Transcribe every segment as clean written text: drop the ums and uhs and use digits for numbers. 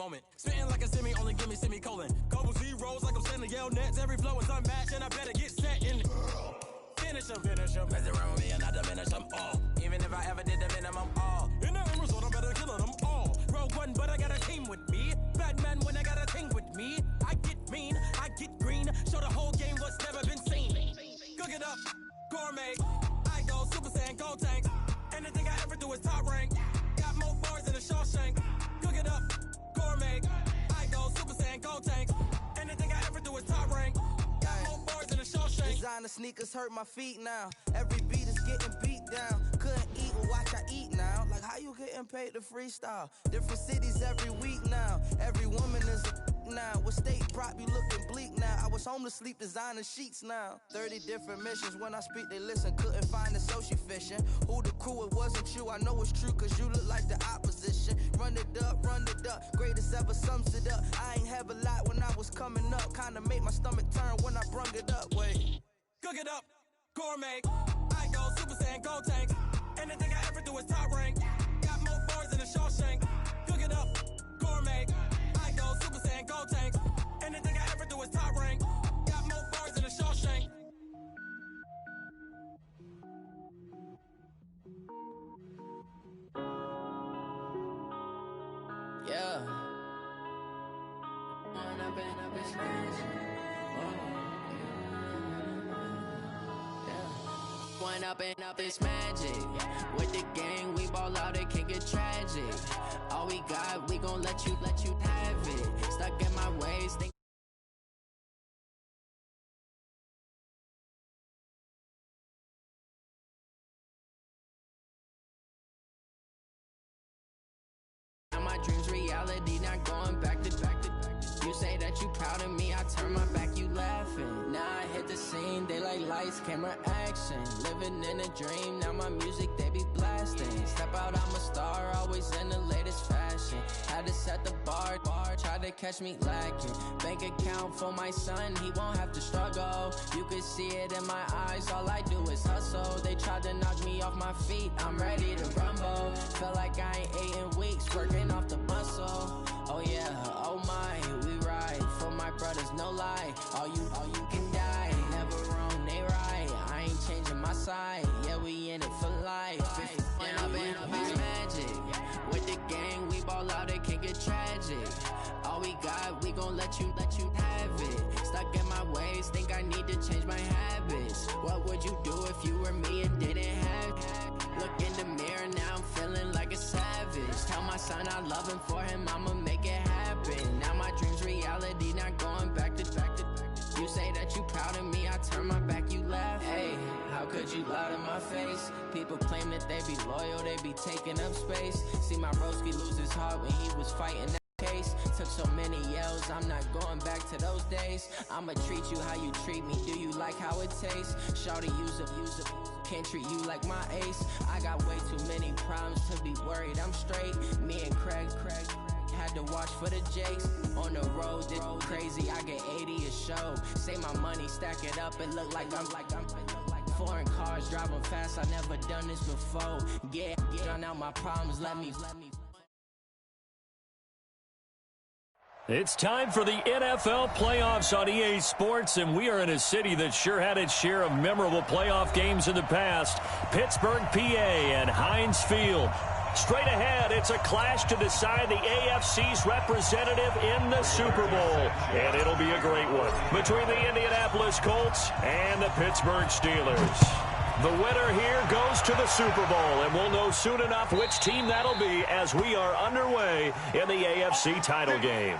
moment. Spitting like a semi, only give me semicolon. Couple zeros like I'm sending yell nets. Every flow is unmatched, and I better get set in. Finish them. Mess around with me and I diminish them all. Even if I ever did the minimum, all. In the end result, I'm better killing them all. Rogue one, but I got a team with me. Batman when I got a team with me. I get mean, I get green. Show the whole game what's never been seen. Cook it up, gourmet. I go Super Saiyan, gold tank. Anything I ever do is top rank. Got more bars than a Shawshank. Cook it up, gourmet. I go Super Saiyan, gold tank. Anything I ever do is top rank. Got more bars than a Shawshank. Designer sneakers hurt my feet now. Every beat is getting beat down. Couldn't eat or watch I eat now. Like how you getting paid to freestyle? Different cities every week now. Every woman is a now. What state prop you looking bleak now? I was home to sleep designer sheets now. 30 different missions. When I speak they listen. Couldn't find the social fishing. Who the crew? It wasn't you. I know it's true cause you look like the opposition. Run it up. Greatest ever sums it up. I ain't have a lot when I was coming up. Kinda made my stomach turn when I brung it up. Wait. Cook it up, gourmet. I go Super Saiyan, gold tank. Anything I ever do is top rank. Got more bars than a Shawshank. Cook it up, gourmet. I go Super Saiyan, gold tank. Anything I ever do is top rank. Got more bars than a Shawshank. Yeah. One up and up, it's magic. With the gang, we ball out, it can get tragic. All we got, we gon' let you have it. Stuck in my ways, think my dreams reality, not going back to. You say that you proud of me, I turn my back, you laughing. Now I hit the scene, they like lights, camera, action. Living in a dream, now my music, they be blasting. Step out, I'm a star, always in the latest fashion. Had to set the bar, try to catch me lacking. Bank account for my son, he won't have to struggle. You can see it in my eyes, all I do is hustle. They tried to knock me off my feet, I'm ready to rumble. Feel like I ain't ate in weeks, working off the muscle. Oh yeah, oh my, we ride for my brothers, no lie. All you can die, never wrong, they right. I ain't changing my side, yeah, we in it for life. And up, it's magic. With the gang, we ball out, it can get tragic. All we got, we gon' let you have it. Stuck in my ways, think I need to change my habits. What would you do if you were me and didn't have it? Look in the mirror, now I'm feeling like a savage. Tell my son I love him, for him I'ma make it happen. Now my dream's reality, not going back to. You say that you proud of me, I turn my back, you laugh. Hey, how could you lie to my face? People claim that they be loyal, they be taking up space. See my broski lose his heart when he was fighting that case. Took so many yells, I'm not going back to those days. I'ma treat you how you treat me, do you like how it tastes? Shawty, use up, can't treat you like my ace. I got way too many problems to be worried, I'm straight. Me and Craig had to watch for the Jakes. On the road, did crazy, I get 80 a show. Say my money, stack it up, and look like I'm foreign cars, driving fast, I never done this before. Get drown out my problems, let me. It's time for the NFL playoffs on EA Sports, and we are in a city that sure had its share of memorable playoff games in the past. Pittsburgh, PA, and Heinz Field. Straight ahead, it's a clash to decide the AFC's representative in the Super Bowl. And it'll be a great one between the Indianapolis Colts and the Pittsburgh Steelers. The winner here goes to the Super Bowl, and we'll know soon enough which team that'll be as we are underway in the AFC title game.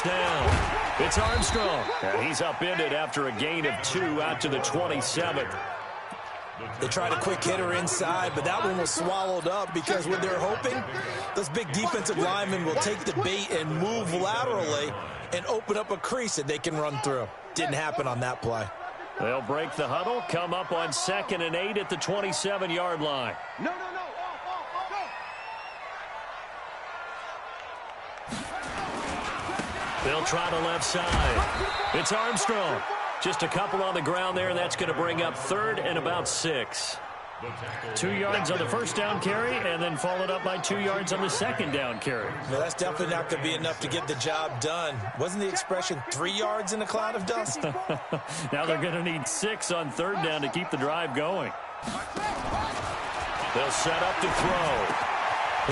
Down. It's Armstrong, and he's upended after a gain of 2 out to the 27th. They tried a quick hitter inside, but that one was swallowed up because when they're hoping, those big defensive linemen will take the bait and move laterally and open up a crease that they can run through. Didn't happen on that play. They'll break the huddle, come up on 2nd and 8 at the 27-yard line. No. They'll try the left side. It's Armstrong. Just a couple on the ground there, and that's going to bring up 3rd and about 6. 2 yards on the first down carry, and then followed up by 2 yards on the second down carry. No, that's definitely not going to be enough to get the job done. Wasn't the expression 3 yards in a cloud of dust? Now they're going to need 6 on 3rd down to keep the drive going. They'll set up to throw.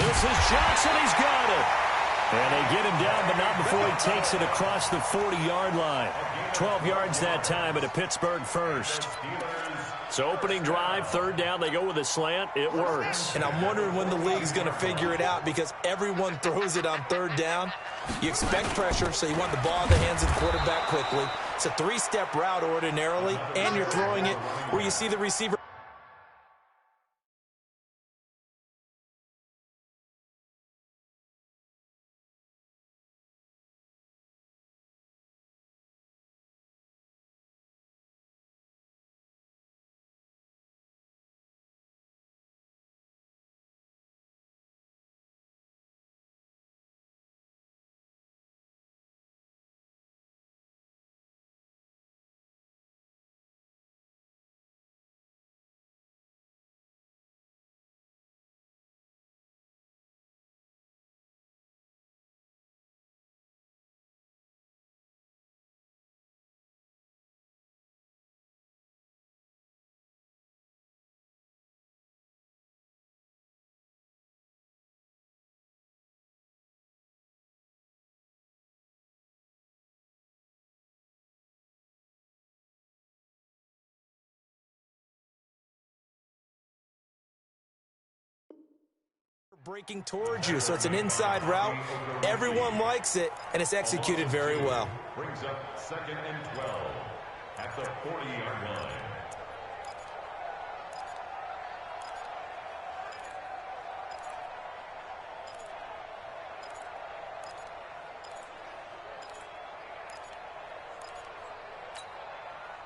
This is Johnson. He's got it. And they get him down, but not before he takes it across the 40-yard line. 12 yards that time at a Pittsburgh first. So opening drive, 3rd down, they go with a slant. It works. And I'm wondering when the league's going to figure it out because everyone throws it on 3rd down. You expect pressure, so you want the ball in the hands of the quarterback quickly. It's a 3-step route ordinarily, and you're throwing it where you see the receiver. Breaking towards you, so it's an inside route. Everyone likes it, and it's executed very well. Brings up 2nd and 12 at the 40-yard line.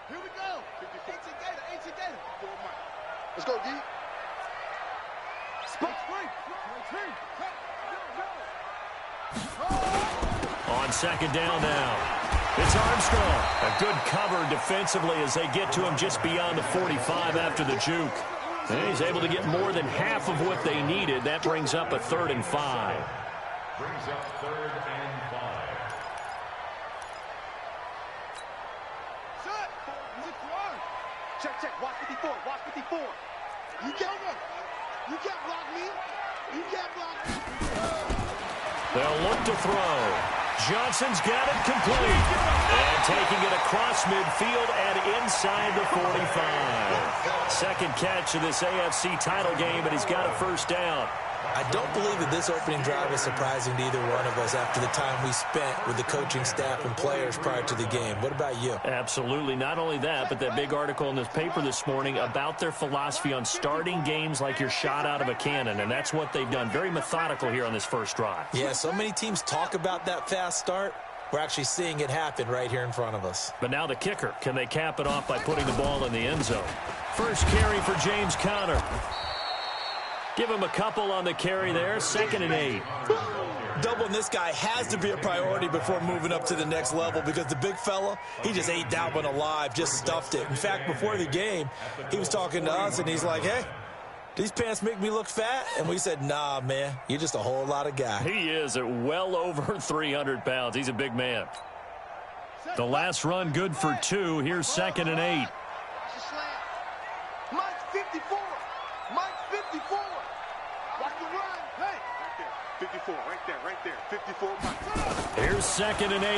Here we go. 18 Gator. Let's go, D. On 2nd down now. It's Armstrong. A good cover defensively as they get to him just beyond the 45 after the juke. And he's able to get more than half of what they needed. That brings up a 3rd and 5. Brings up 3rd and 5. Shut. Check. Watch 54. You can't run. You can't block me. They'll look to throw. Johnson's got it complete. And taking it across midfield and inside the 45. Second catch of this AFC title game, and he's got a 1st down. I don't believe that this opening drive is surprising to either one of us after the time we spent with the coaching staff and players prior to the game. What about you? Absolutely. Not only that, but that big article in this paper this morning about their philosophy on starting games like you're shot out of a cannon, and that's what they've done. Very methodical here on this first drive. Yeah, so many teams talk about that fast start. We're actually seeing it happen right here in front of us. But now the kicker. Can they cap it off by putting the ball in the end zone? First carry for James Conner. Give him a couple on the carry there. 2nd and 8. Doubling this guy has to be a priority before moving up to the next level because the big fella, he just ate that one alive, just stuffed it. In fact, before the game, he was talking to us, and he's like, hey, these pants make me look fat? And we said, nah, man, you're just a whole lot of guy. He is at well over 300 pounds. He's a big man. The last run good for 2. Here's 2nd and 8. Mike's 54. 54, right there. 54, Mike. Here's 2nd and 8.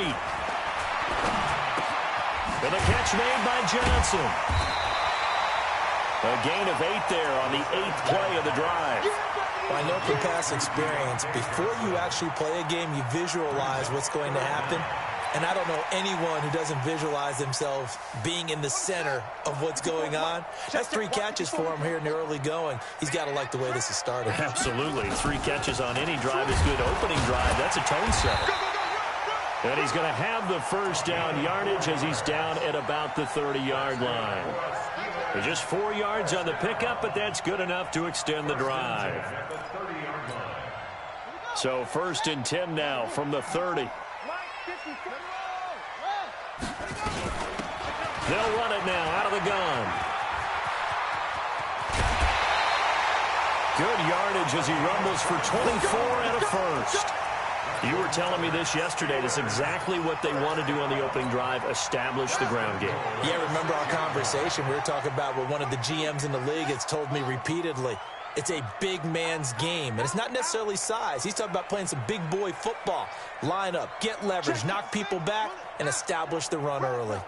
And the catch made by Johnson. A gain of 8 there on the 8th play of the drive. I know from past experience, before you actually play a game, you visualize what's going to happen. And I don't know anyone who doesn't visualize themselves being in the center of what's going on. That's 3 catches for him here in the early going. He's got to like the way this is started. Absolutely. 3 catches on any drive is good. Opening drive, that's a tone setter. And he's going to have the 1st down yardage as he's down at about the 30-yard line. There's just 4 yards on the pickup, but that's good enough to extend the drive. So 1st and 10 now from the 30. They'll run it now out of the gun. Good yardage as he rumbles for 24 and a first. You were telling me this yesterday. That's exactly what they want to do on the opening drive, establish the ground game. Yeah, remember our conversation. We were talking about what one of the GMs in the league has told me repeatedly. It's a big man's game, and it's not necessarily size. He's talking about playing some big boy football. Line up, get leverage, knock people back, and establish the run early.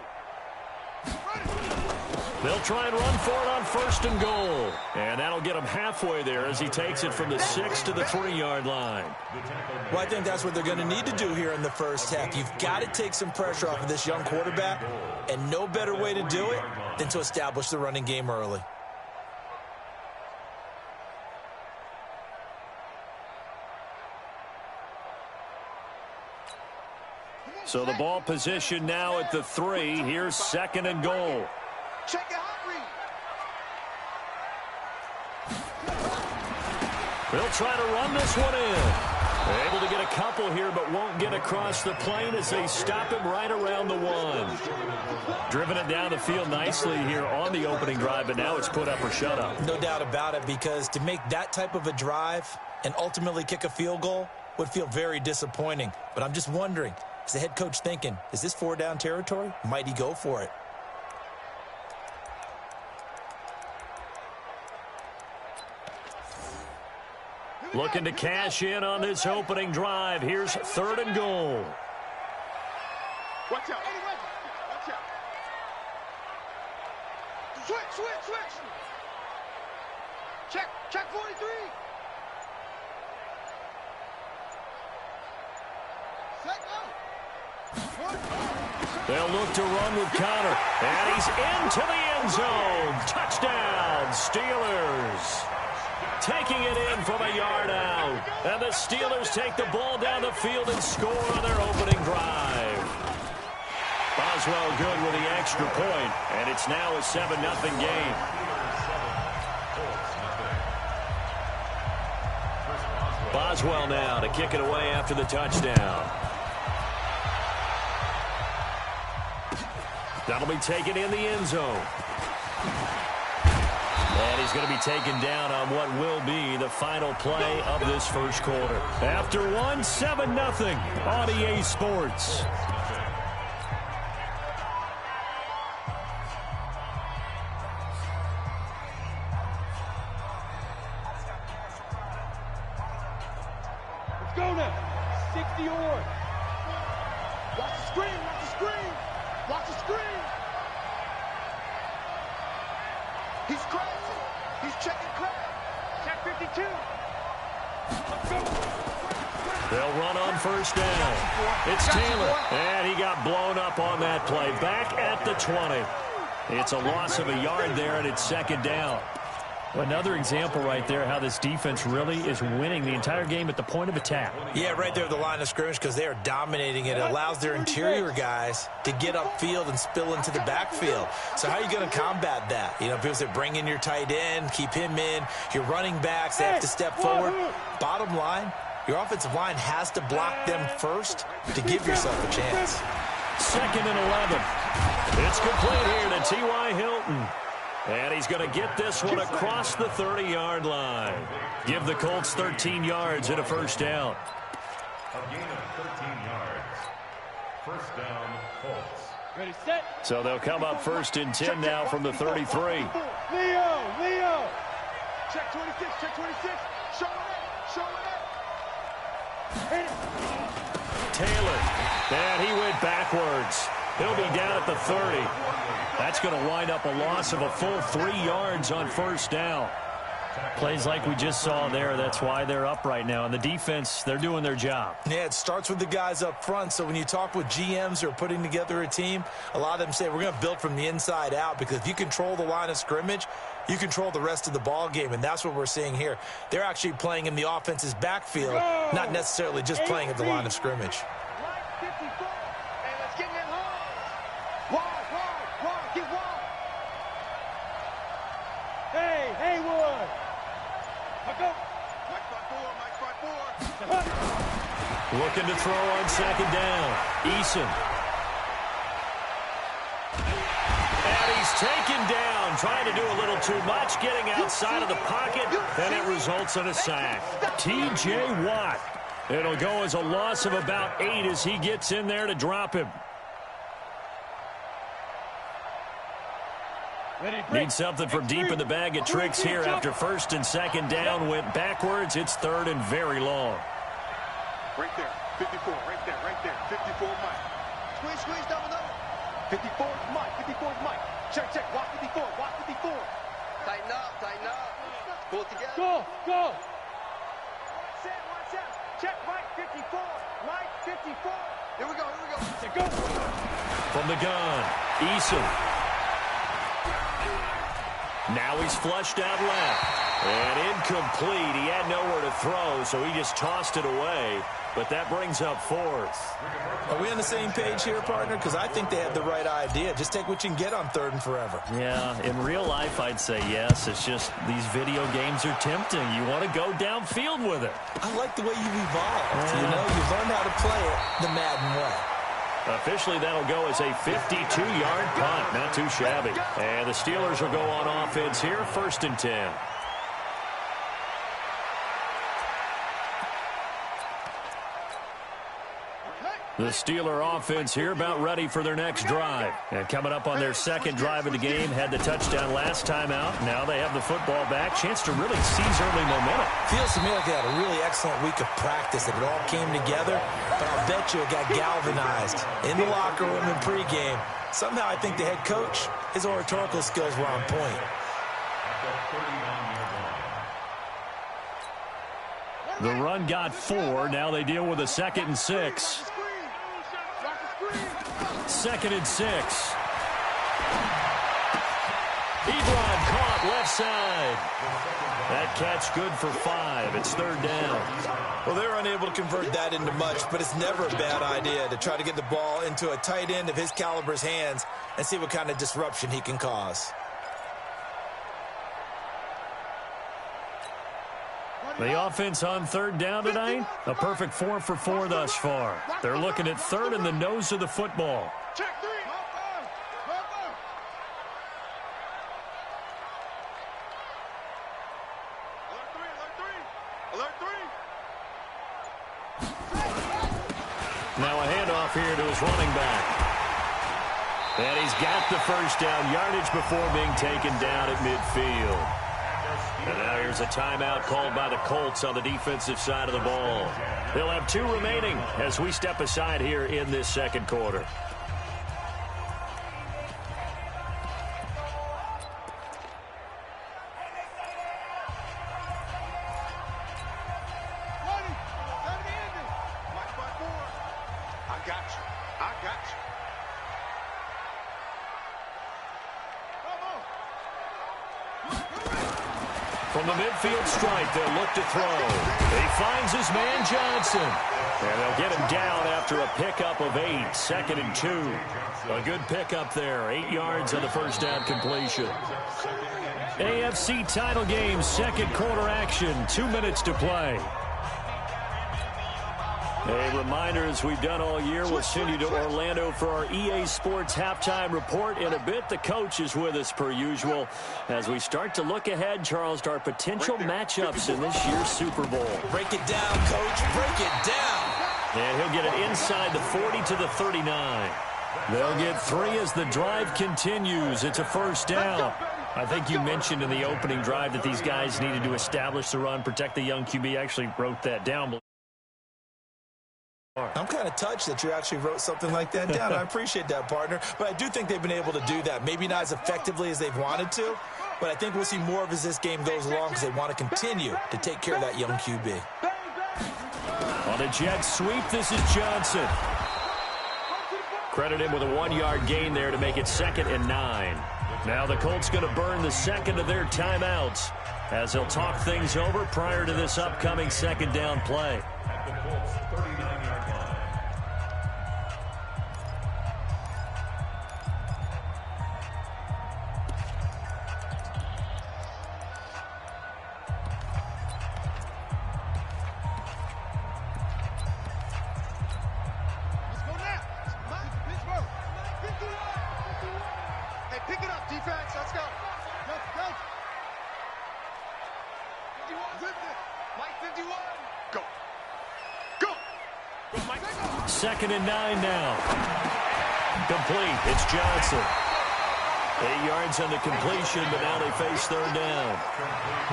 They'll try and run for it on 1st and goal. And that'll get him halfway there as he takes it from the 6 to the 3-yard line. Well, I think that's what they're going to need to do here in the first half. You've got to take some pressure off of this young quarterback, and no better way to do it than to establish the running game early. So the ball position now at the 3. Here's 2nd and goal. Check it out, Reed. They'll try to run this one in. Able to get a couple here, but won't get across the plane as they stop him right around the 1. Driven it down the field nicely here on the opening drive, but now it's put up or shut up. No doubt about it, because to make that type of a drive and ultimately kick a field goal would feel very disappointing. But I'm just wondering, is the head coach thinking, is this 4-down territory? Might he go for it? Looking to cash in on this opening drive. Here's 3rd and goal. Watch out. Watch out. Switch. Check 43. Set go. They'll look to run with Connor. And he's into the end zone. Touchdown, Steelers. Taking it in from a yard out. And the Steelers take the ball down the field and score on their opening drive. Boswell good with the extra point, and it's now a 7-0 game. Boswell now to kick it away after the touchdown. That'll be taken in the end zone. And he's going to be taken down on what will be the final play of this first quarter. After 7-0 on EA Sports. Let's go now. 60 yards. Watch the screen. Watch the screen. He's crashing. He's checking crash. Check 52. Let's go. They'll run on 1st down. It's Taylor. And he got blown up on that play. Back at the 20. It's a loss of a yard there, and it's 2nd down. Another example right there how this defense really is winning the entire game at the point of attack. Yeah, right there at the line of scrimmage, because they are dominating it. It allows their interior guys to get upfield and spill into the backfield. So how are you going to combat that? You know, people say bring in your tight end, keep him in. Your running backs, they have to step forward. Bottom line, your offensive line has to block them first to give yourself a chance. 2nd and 11. It's complete here to T.Y. Hilton. And he's going to get this one across the 30-yard line. Give the Colts 13 yards and a 1st down. A gain of 13 yards. 1st down, Colts. Ready, set. So they'll come up 1st and 10 now from the 33. Leo. Check 26. Show it up. Hit it. Taylor. And he went backwards. He'll be down at the 30. That's going to wind up a loss of a full 3 yards on 1st down. Plays like we just saw there. That's why they're up right now. And the defense, they're doing their job. Yeah, it starts with the guys up front. So when you talk with GMs who are putting together a team, a lot of them say we're going to build from the inside out, because if you control the line of scrimmage, you control the rest of the ball game, and that's what we're seeing here. They're actually playing in the offense's backfield, not necessarily just playing at the line of scrimmage. Looking to throw on 2nd down. Eason. And trying to do a little too much, getting outside of the pocket, and it results in a sack. T.J. Watt. It'll go as a loss of about 8 as he gets in there to drop him. Need something from deep in the bag of tricks here after first and second down went backwards. It's third and very long. Right there, 54, right there, 54 Mike. Squeeze, double. 54 is Mike, 54 is Mike. Check, watch 54, watch 54. Tighten up. Pull it together. Go. Watch out. Check, Mike 54, Mike 54. Here we go. Go. From the gun, Eason. Now he's flushed out left. And incomplete. He had nowhere to throw, so he just tossed it away. But that brings up fourth. Are we on the same page here, partner? Because I think they had the right idea. Just take what you can get on third and forever. Yeah, in real life, I'd say yes. It's just these video games are tempting. You want to go downfield with it. I like the way you've evolved. You know, you've learned how to play it the Madden way. Officially, that'll go as a 52-yard punt. Not too shabby. And the Steelers will go on offense here, first and 10. The Steeler offense here about ready for their next drive. And coming up on their second drive of the game, had the touchdown last time out. Now they have the football back. Chance to really seize early momentum. Feels to me like they had a really excellent week of practice. That it all came together. But I'll bet you it got galvanized in the locker room in pregame. Somehow I think the head coach, his oratorical skills were on point. The run got 4. Now they deal with a 2nd and 6. 2nd and 6. Ebron caught left side. That catch good for 5. It's third down. Well, they're unable to convert that into much, but it's never a bad idea to try to get the ball into a tight end of his caliber's hands and see what kind of disruption he can cause. The offense on third down tonight, a perfect 4 for 4 thus far. They're looking at third in the nose of the football. Check 3. Alert 3. Now a handoff here to his running back. And he's got the first down yardage before being taken down at midfield. And now here's a timeout called by the Colts on the defensive side of the ball. They'll have 2 remaining as we step aside here in this second quarter. I got you. From the midfield stripe, they'll look to throw. He finds his man Johnson. And they'll get him down after a pickup of 8. 2nd and 2. A good pickup there. 8 yards on the first down completion. AFC title game, second quarter action. 2 minutes to play. A reminder, as we've done all year, we'll send you to Orlando for our EA Sports halftime report. In a bit, the coach is with us per usual as we start to look ahead, Charles, to our potential matchups in this year's Super Bowl. Break it down, coach. Break it down. And he'll get it inside the 40 to the 39. They'll get 3 as the drive continues. It's a first down. I think you mentioned in the opening drive that these guys needed to establish the run, protect the young QB. Actually wrote that down. I'm kind of touched that you actually wrote something like that down. I appreciate that, partner. But I do think they've been able to do that. Maybe not as effectively as they've wanted to, but I think we'll see more of as this game goes along because they want to continue to take care of that young QB. On a jet sweep, this is Johnson. Credit him with a 1-yard gain there to make it 2nd and 9. Now the Colts going to burn the second of their timeouts as they'll talk things over prior to this upcoming second down play. Hey, pick it up, defense. Let's go. Go. Go. Second and 9 now. Complete. It's Johnson. 8 yards on the completion, but now they face third down.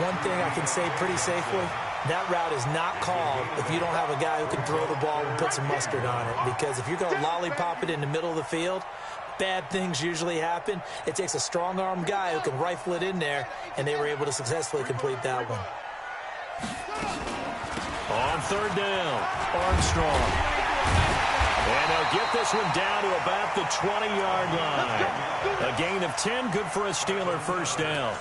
One thing I can say pretty safely, that route is not called if you don't have a guy who can throw the ball and put some mustard on it. Because if you're going to lollipop it in the middle of the field, bad things usually happen. It takes a strong-armed guy who can rifle it in there, and they were able to successfully complete that one. On third down, Armstrong. And they'll get this one down to about the 20-yard line. A gain of 10, good for a Steeler first down.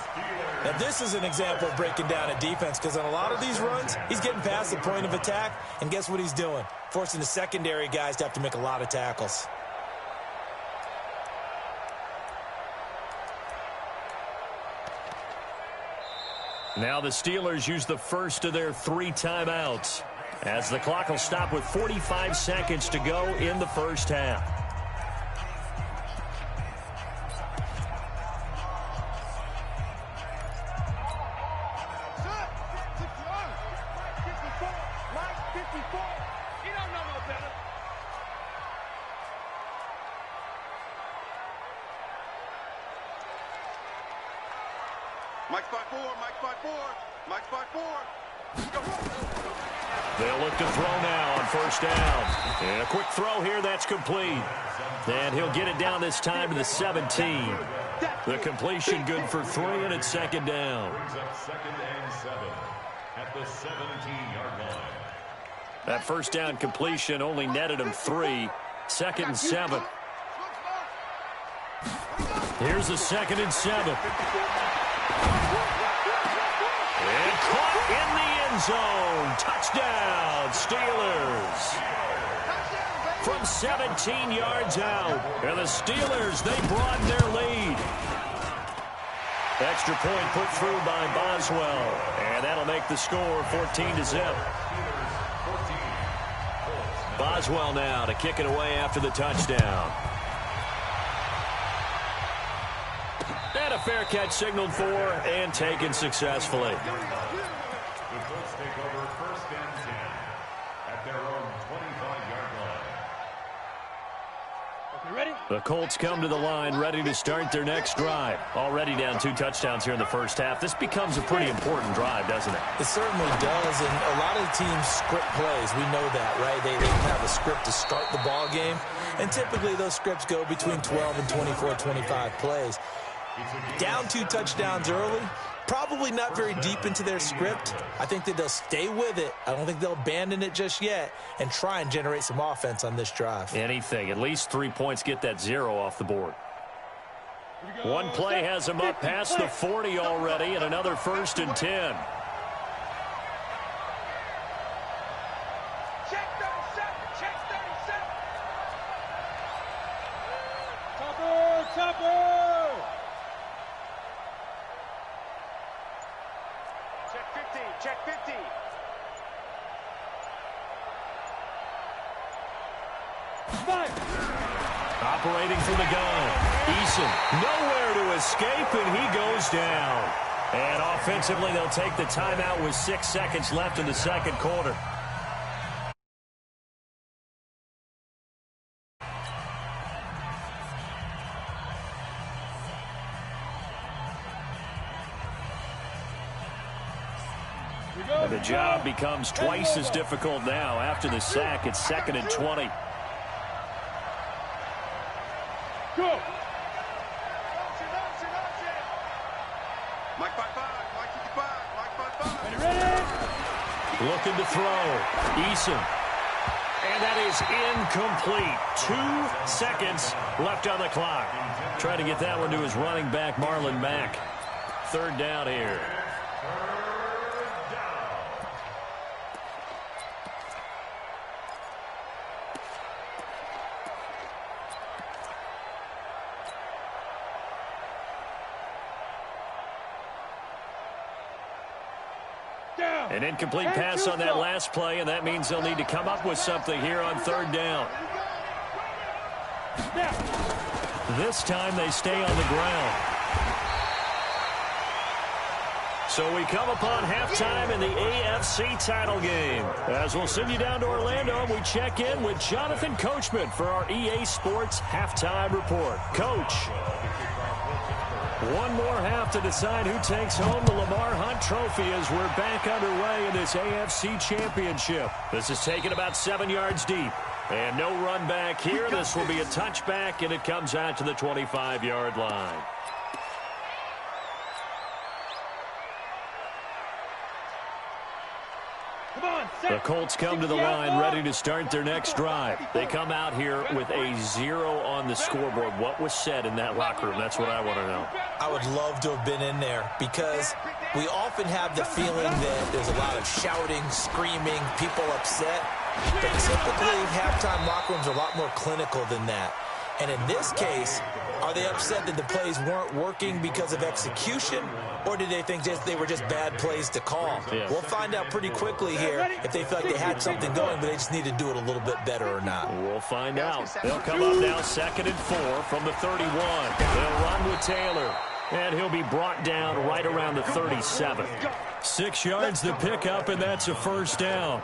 Now, this is an example of breaking down a defense, because on a lot of these runs, he's getting past the point of attack, and guess what he's doing? Forcing the secondary guys to have to make a lot of tackles. Now the Steelers use the first of their 3 timeouts, as the clock will stop with 45 seconds to go in the first half. Mike's by 4, Mike's by 4, Mike's by 4. They'll look to throw now on first down. And a quick throw here, that's complete. And he'll get it down this time to the 17. The completion good for 3, and it's second down. Brings up 2nd and 7 at the 17-yard line. That first down completion only netted him 3. 2nd and 7. Here's the 2nd and 7. And caught in the end zone. Touchdown, Steelers. From 17 yards out. And the Steelers, they broaden their lead. Extra point put through by Boswell. And that'll make the score 14-0. Boswell now to kick it away after the touchdown. And a fair catch signaled for and taken successfully. The Colts take over 1st and 10 at their own 25-yard line. Okay, ready? The Colts come to the line ready to start their next drive. Already down 2 touchdowns here in the first half. This becomes a pretty important drive, doesn't it? It certainly does, and a lot of the teams script plays. We know that, right? They have a script to start the ball game, and typically those scripts go between 12 and 24, 25 plays. Down 2 touchdowns early, probably not very deep into their script. I think that they'll stay with it. I don't think they'll abandon it just yet and try and generate some offense on this drive. Anything. At least 3 points, get that 0 off the board. One play has them up past the 40 already, and another 1st and 10. Check 37, check 37. Chopper. Check 50. Operating from the gun. Eason nowhere to escape, and he goes down. And offensively, they'll take the timeout with 6 seconds left in the second quarter. And the job becomes twice as difficult now. After the sack, it's 2nd and 20. Go. Mike by 5, Mike 55, Mike by 5. Ready? Looking to throw. Eason. And that is incomplete. 2 seconds left on the clock. Trying to get that one to his running back, Marlon Mack. 3rd down here. An incomplete pass on that last play, and that means they'll need to come up with something here on 3rd down. This time they stay on the ground. So we come upon halftime in the AFC title game. As we'll send you down to Orlando, we check in with Jonathan Coachman for our EA Sports halftime report. Coach. One more half to decide who takes home the Lamar Hunt Trophy as we're back underway in this AFC Championship. This is taken about 7 yards deep. And no run back here. This will be a touchback, and it comes out to the 25-yard line. The Colts come to the line ready to start their next drive. They come out here with a 0 on the scoreboard. What was said in that locker room? That's what I want to know. I would love to have been in there because we often have the feeling that there's a lot of shouting, screaming, people upset. But typically, halftime locker rooms are a lot more clinical than that. And in this case, are they upset that the plays weren't working because of execution, or did they think they were just bad plays to call? Yeah. We'll find out pretty quickly here if they feel like they had something going, but they just need to do it a little bit better or not. We'll find out. They'll come up now 2nd and 4 from the 31. They'll run with Taylor, and he'll be brought down right around the 37. 6 yards the pickup, and that's a first down.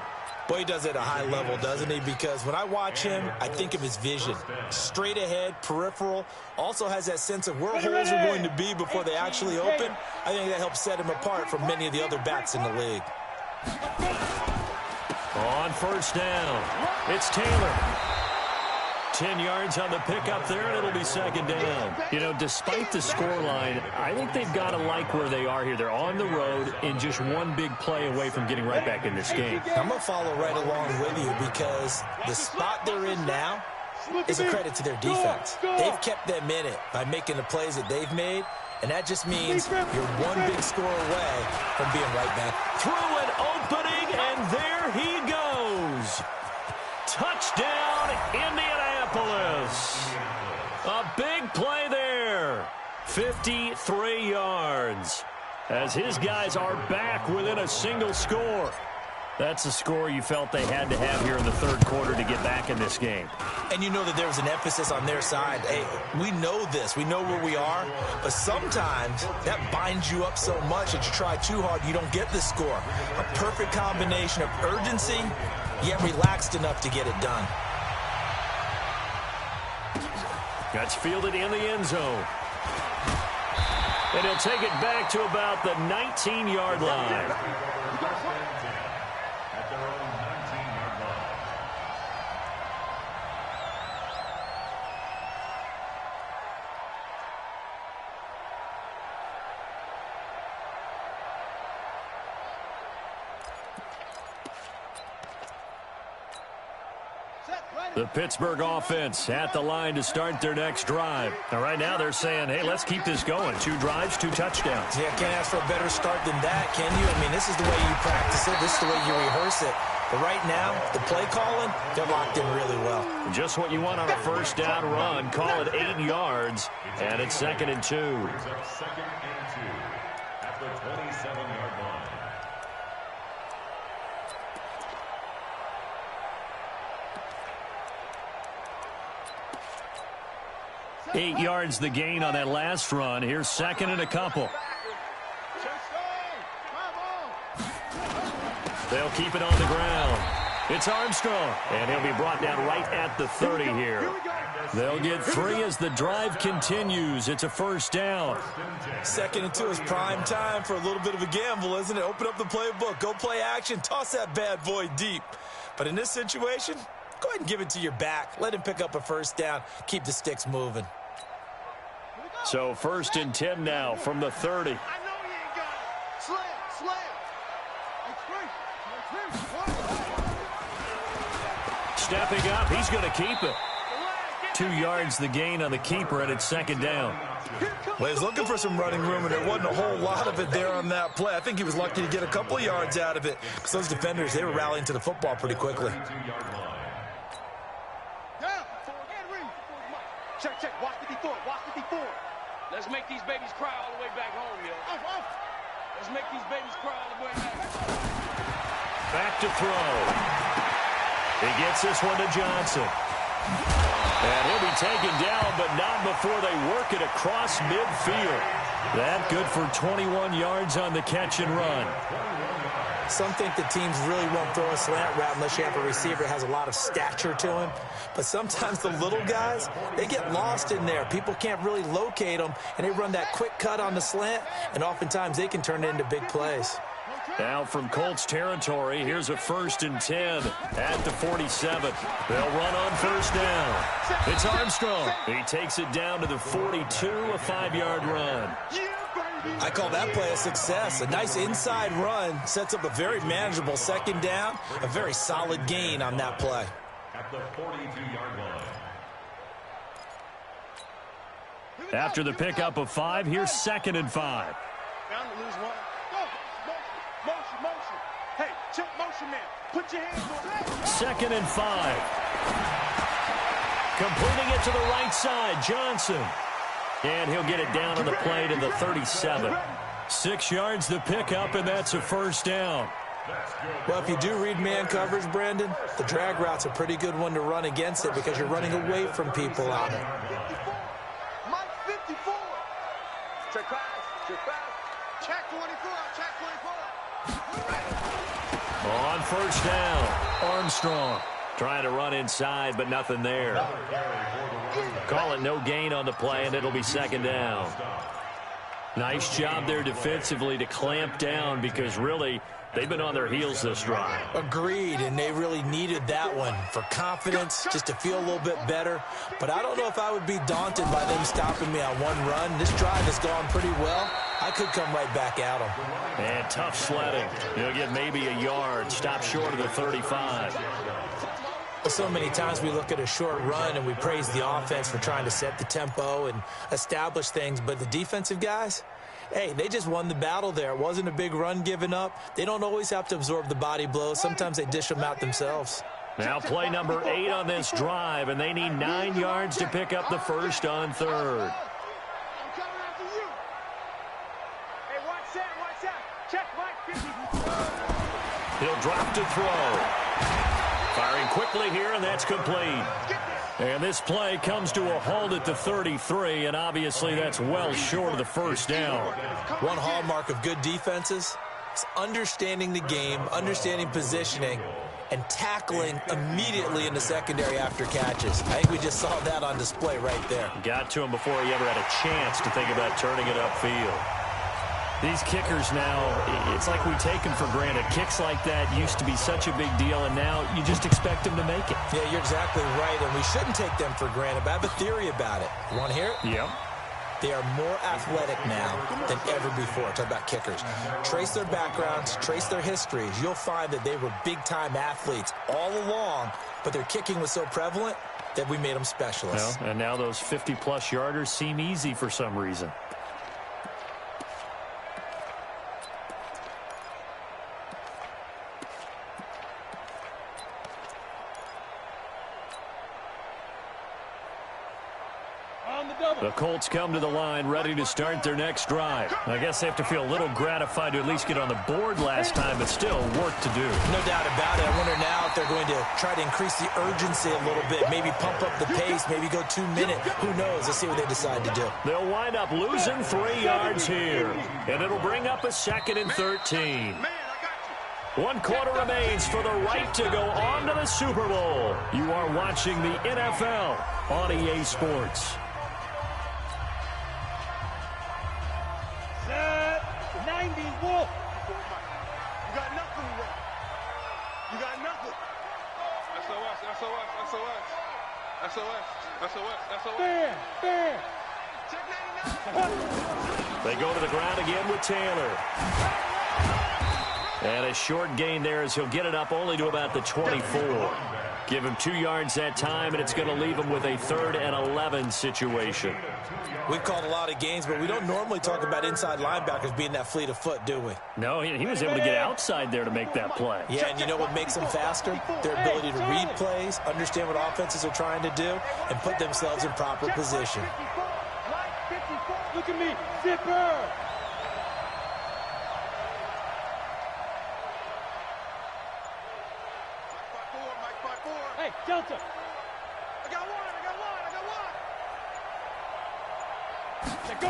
Boy, he does it at a high level, doesn't he? Because when I watch him, I think of his vision. Straight ahead, peripheral, also has that sense of where holes are going to be before they actually open. I think that helps set him apart from many of the other backs in the league. On first down, it's Taylor. 10 yards on the pickup there, and it'll be 2nd down. You know, despite the scoreline, I think they've got to like where they are here. They're on the road and just one big play away from getting right back in this game. I'm going to follow right along with you because the spot they're in now is a credit to their defense. They've kept them in it by making the plays that they've made, and that just means you're one big score away from being right back. Through an opening, and there he goes. Touchdown, Indianapolis. A big play there. 53 yards. As his guys are back within a single score. That's a score you felt they had to have here in the third quarter to get back in this game. And you know that there was an emphasis on their side. Hey, we know this. We know where we are. But sometimes that binds you up so much that you try too hard, you don't get the score. A perfect combination of urgency, yet relaxed enough to get it done. That's fielded in the end zone. And he'll take it back to about the 19-yard line. At their own 19-yard line. The Pittsburgh offense at the line to start their next drive. Now, right now they're saying, hey, let's keep this going. 2 drives, 2 touchdowns. Yeah, can't ask for a better start than that, can you? I mean, this is the way you practice it. This is the way you rehearse it. But right now, the play calling, they're locked in really well. Just what you want on a first down run. Call it 8 yards, and it's 2nd and 2. Brings up 2nd and 2 at the 27-yard line. 8 yards the gain on that last run. Here's 2nd and a couple. They'll keep it on the ground. It's Armstrong, and he'll be brought down right at the 30 here. They'll get 3 as the drive continues. It's a first down. 2nd and 2 is prime time for a little bit of a gamble, isn't it? Open up the playbook, go play action, toss that bad boy deep. But in this situation, go ahead and give it to your back. Let him pick up a first down. Keep the sticks moving. So 1st and 10 now from the 30. I know he ain't got it. Slam. Stepping up, he's going to keep it. 2 yards the gain on the keeper, and it's 2nd down. Well, he's looking for some running room, and there wasn't a whole lot of it there on that play. I think he was lucky to get a couple yards out of it because those defenders, they were rallying to the football pretty quickly. Check. Watch 54. Let's make these babies cry all the way back home, yo. Let's make these babies cry all the way back home. Back to throw. He gets this one to Johnson. And he'll be taken down, but not before they work it across midfield. That good for 21 yards on the catch and run. Some think the teams really won't throw a slant route unless you have a receiver that has a lot of stature to him. But sometimes the little guys, they get lost in there. People can't really locate them, and they run that quick cut on the slant, and oftentimes they can turn it into big plays. Now from Colts territory, here's a 1st and 10 at the 47. They'll run on first down. It's Armstrong. He takes it down to the 42, a 5-yard run. I call that play a success. A nice inside run sets up a very manageable second down, a very solid gain on that play. At the 42-yard line. After the pickup of 5, here's 2nd and 5. Down to lose one. Motion. Hey, check motion, man. Put your hands on it. 2nd and 5. Completing it to the right side, Johnson. And he'll get it down on the play to the 37. 6 yards the pickup, and that's a first down. Well, if you do read man coverage, Brandon, the drag route's a pretty good one to run against it because you're running away from people on it. Mike 54. Check pass. Check 24. Check 24. On first down, Armstrong trying to run inside, but nothing there. Call it no gain on the play, and it'll be 2nd down. Nice job there defensively to clamp down because really they've been on their heels this drive. Agreed, and they really needed that one for confidence, just to feel a little bit better. But I don't know if I would be daunted by them stopping me on one run. This drive has gone pretty well. I could come right back at them. And tough sledding. He'll get maybe a yard, stop short of the 35. So many times we look at a short run and we praise the offense for trying to set the tempo and establish things, but the defensive guys, hey, they just won the battle there. It wasn't a big run given up. They don't always have to absorb the body blows. Sometimes they dish them out themselves. Now play number 8 on this drive, and they need 9 yards to pick up the first on 3rd. He'll drop to throw. Firing quickly here, and that's complete. And this play comes to a halt at the 33, and obviously that's well short of the first down. One hallmark of good defenses is understanding the game, understanding positioning, and tackling immediately in the secondary after catches. I think we just saw that on display right there. Got to him before he ever had a chance to think about turning it upfield. These kickers now, it's like we take them for granted. Kicks like that used to be such a big deal, and now you just expect them to make it. Yeah, you're exactly right, and we shouldn't take them for granted, but I have a theory about it. You want to hear it? Yep. They are more athletic now than ever before. Talk about kickers. Trace their backgrounds, trace their histories. You'll find that they were big-time athletes all along, but their kicking was so prevalent that we made them specialists. Well, and now those 50-plus yarders seem easy for some reason. The Colts come to the line ready to start their next drive. I guess they have to feel a little gratified to at least get on the board last time, but still work to do. No doubt about it. I wonder now if they're going to try to increase the urgency a little bit, maybe pump up the pace, maybe go 2 minute. Who knows? Let's see what they decide to do. They'll wind up losing 3 yards here, and it'll bring up a 2nd and 13. 1 quarter remains for the right to go on to the Super Bowl. You are watching the NFL on EA Sports. 90 Wolf. You got nothing, bro. You got nothing. SOS. Fair. Check 99. They go to the ground again with Taylor. And a short gain there as he'll get it up only to about the 24. Give him 2 yards that time, and it's going to leave him with a 3rd and 11 situation. We've called a lot of games, but we don't normally talk about inside linebackers being that fleet of foot, do we? No, he was able to get outside there to make that play. Yeah, and you know what makes them faster? Their ability to read plays, understand what offenses are trying to do, and put themselves in proper position. Look at me, zipper. Hey, Delta. I got one. Go.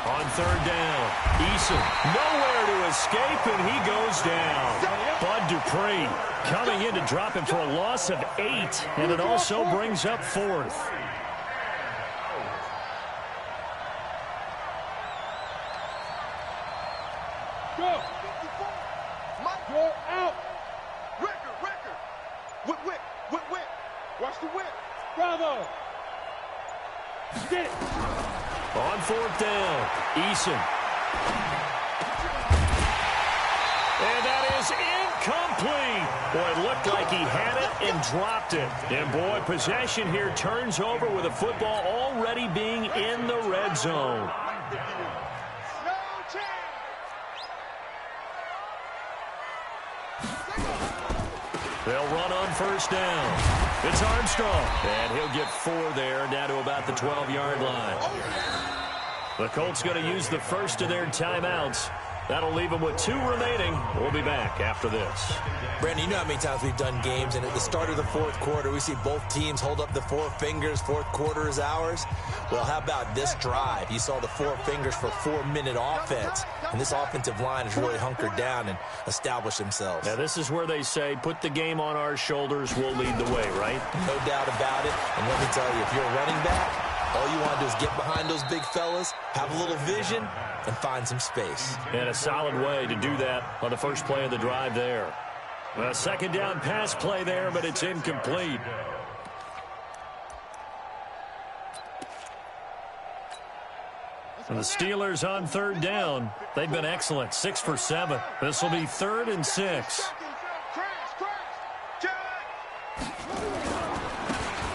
On third down, Eason nowhere to escape, and he goes down. Bud Dupree coming in to drop him for a loss of 8, and it also brings up 4th. Go. Mike, go out. Record. Whip. Watch the whip. Bravo. Get it. On fourth down, Eason. And that is incomplete. Boy, it looked like he had it and dropped it. And, boy, possession here turns over with the football already being in the red zone. They'll run on first down. It's Armstrong. And he'll get 4 there, down to about the 12-yard line. The Colts going to use the first of their timeouts. That'll leave them with 2 remaining. We'll be back after this. Brandon, you know how many times we've done games, and at the start of the fourth quarter, we see both teams hold up the 4 fingers, fourth quarter is ours. Well, how about this drive? You saw the 4 fingers for 4-minute offense, and this offensive line has really hunkered down and established themselves. Now, this is where they say, put the game on our shoulders, we'll lead the way, right? No doubt about it, and let me tell you, if you're a running back, all you want to do is get behind those big fellas, have a little vision, and find some space. And a solid way to do that on the first play of the drive there. A second down pass play there, but it's incomplete. And the Steelers on third down. They've been excellent, 6 for 7. This will be 3rd and 6.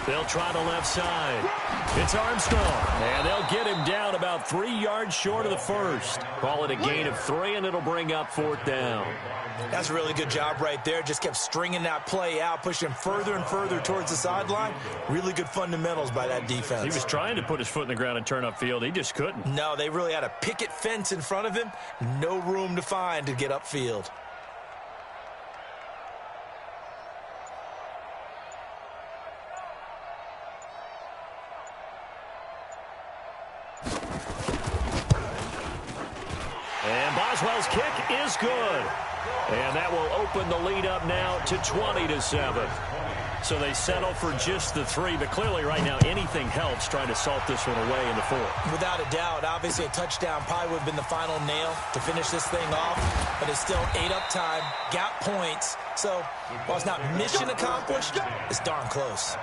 They'll try the left side. It's Armstrong, and they'll get him down about 3 yards short of the first. Call it a gain of 3, and it'll bring up 4th down. That's a really good job right there. Just kept stringing that play out, pushing him further and further towards the sideline. Really good fundamentals by that defense. He was trying to put his foot in the ground and turn upfield. He just couldn't. No, they really had a picket fence in front of him. No room to find to get upfield. And Boswell's kick is good. And that will open the lead up now to 20-7. So they settle for just the 3, but clearly right now anything helps trying to salt this one away in the 4th. Without a doubt, obviously a touchdown probably would have been the final nail to finish this thing off, but it's still 8 up time, got points. So while it's not mission accomplished, it's darn close.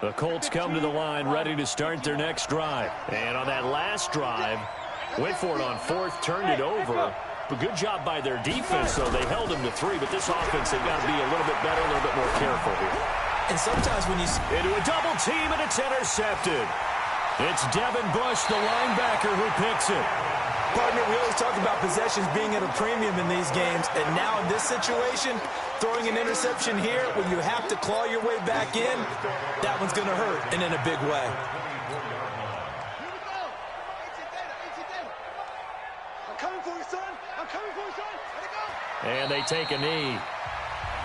The Colts come to the line ready to start their next drive. And on that last drive, went for it on 4th, turned it over. But good job by their defense, though. They held them to 3, but this offense, they've got to be a little bit better, a little bit more careful here. And sometimes when you... Into a double team, and it's intercepted. It's Devin Bush, the linebacker, who picks it. Partner, we always talk about possessions being at a premium in these games, and now in this situation, throwing an interception here when you have to claw your way back in, that one's going to hurt, and in a big way. I'm coming for you, son. I'm coming for you, son. Let it go. And they take a knee.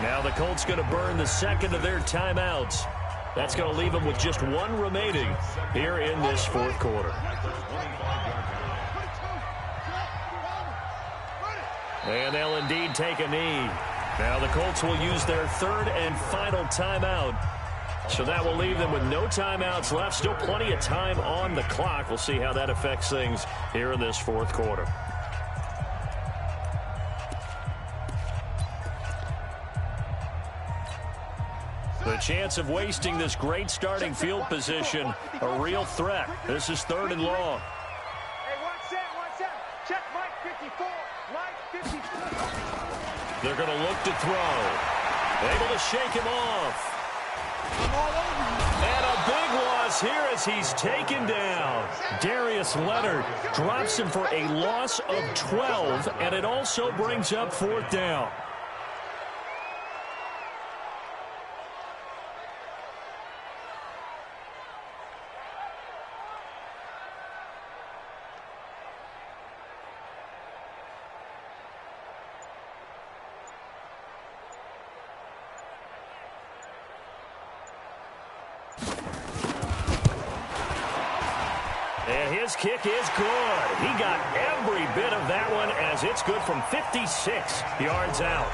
Now the Colts going to burn the second of their timeouts. That's going to leave them with just 1 remaining here in this 4th quarter. And they'll indeed take a knee. Now the Colts will use their 3rd and final timeout. So that will leave them with no timeouts left. Still plenty of time on the clock. We'll see how that affects things here in this 4th quarter. The chance of wasting this great starting field position, a real threat. This is 3rd and long. Hey, watch that. Check Mike 54. Mike 54. They're going to look to throw. Able to shake him off. And a big loss here as he's taken down. Darius Leonard drops him for a loss of 12, and it also brings up 4th down. And his kick is good. He got every bit of that one as it's good from 56 yards out.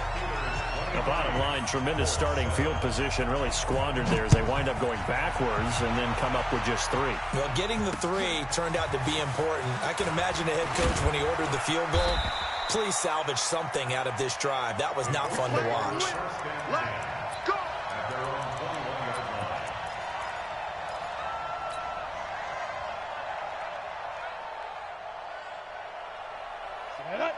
The bottom line, tremendous starting field position, really squandered there as they wind up going backwards and then come up with just 3. Well, getting the 3 turned out to be important. I can imagine the head coach when he ordered the field goal. Please salvage something out of this drive. That was not fun to watch. Let's go!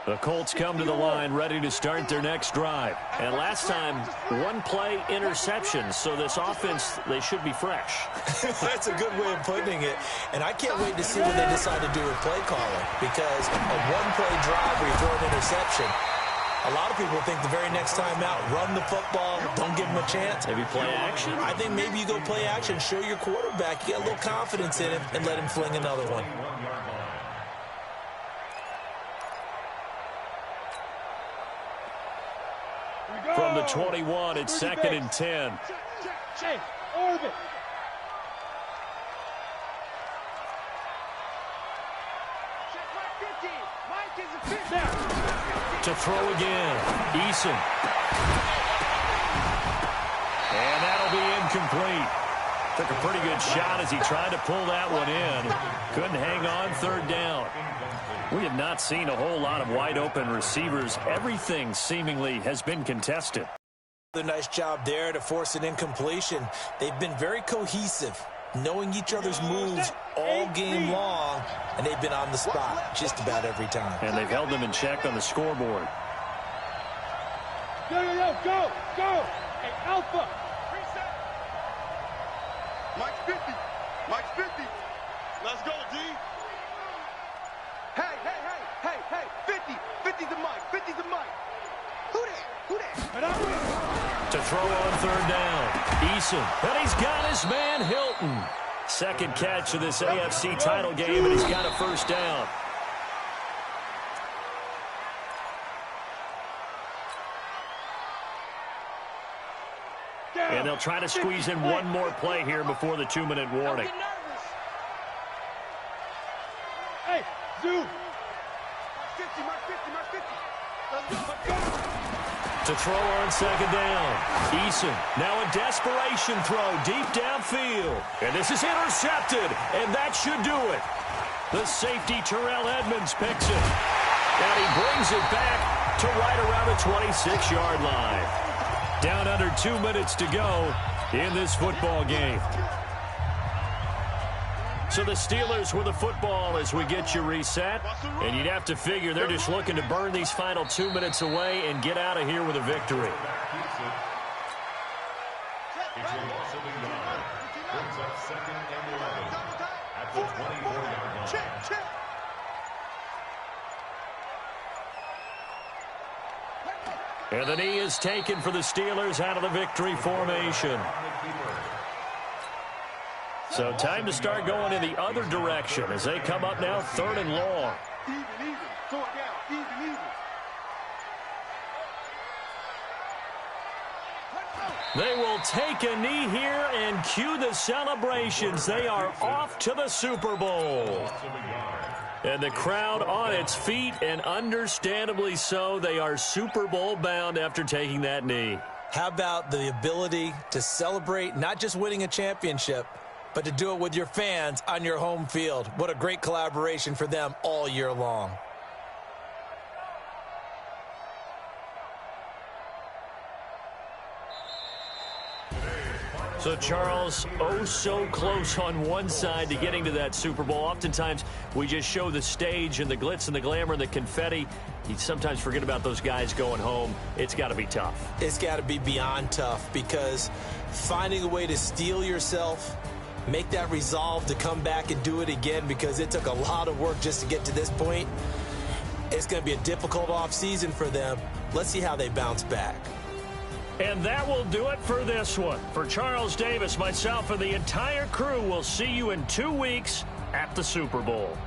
The Colts come to the line ready to start their next drive. And last time, 1-play interception. So this offense, they should be fresh. That's a good way of putting it. And I can't wait to see what they decide to do with play calling. Because a 1-play drive where you throw an interception, a lot of people think the very next time out, run the football, don't give them a chance. Maybe play action? I think maybe you go play action, show your quarterback, you get a little confidence in him, and let him fling another one. From the 21, it's 2nd and 10. Check. Orbit. To throw again. Eason. And that'll be incomplete. Took a pretty good shot as he tried to pull that one in. Couldn't hang on 3rd down. We have not seen a whole lot of wide-open receivers. Everything seemingly has been contested. A nice job there to force an incompletion. They've been very cohesive, knowing each other's moves all game long, and they've been on the spot just about every time. And they've held them in check on the scoreboard. Go! Hey, Alpha! Reset! Mike's 50. Mike's 50. Let's go, D. Hey! 50. 50's the Mike. 50's the Mike. Who that? To throw on 3rd down. Eason. And he's got his man, Hilton. Second catch of this AFC title game, and he's got a 1st down. And they'll try to squeeze in one more play here before the 2-minute warning. Hey, Zoo. 50, Mark 50. Let's go. To throw on 2nd down. Eason, now a desperation throw deep downfield. And this is intercepted, and that should do it. The safety, Terrell Edmonds, picks it. And he brings it back to right around the 26-yard line. Down under 2 minutes to go in this football game. So the Steelers with the football as we get you reset. And you'd have to figure they're just looking to burn these final 2 minutes away and get out of here with a victory. It's a loss of a yard. Brings up 2nd and 11 at the 24-yard line. Check. And the knee is taken for the Steelers out of the victory formation. So time to start going in the other direction as they come up now 3rd and long. Even. Throw it down. Even. They will take a knee here and cue the celebrations. They are off to the Super Bowl. And the crowd on its feet, and understandably so. They are Super Bowl bound after taking that knee. How about the ability to celebrate not just winning a championship, but to do it with your fans on your home field? What a great collaboration for them all year long. So, Charles, oh so close on one side to getting to that Super Bowl. Oftentimes, we just show the stage and the glitz and the glamour and the confetti. You sometimes forget about those guys going home. It's got to be tough. It's got to be beyond tough, because finding a way to steel yourself, make that resolve to come back and do it again, because it took a lot of work just to get to this point. It's going to be a difficult offseason for them. Let's see how they bounce back. And that will do it for this one. For Charles Davis, myself, and the entire crew, we'll see you in 2 weeks at the Super Bowl.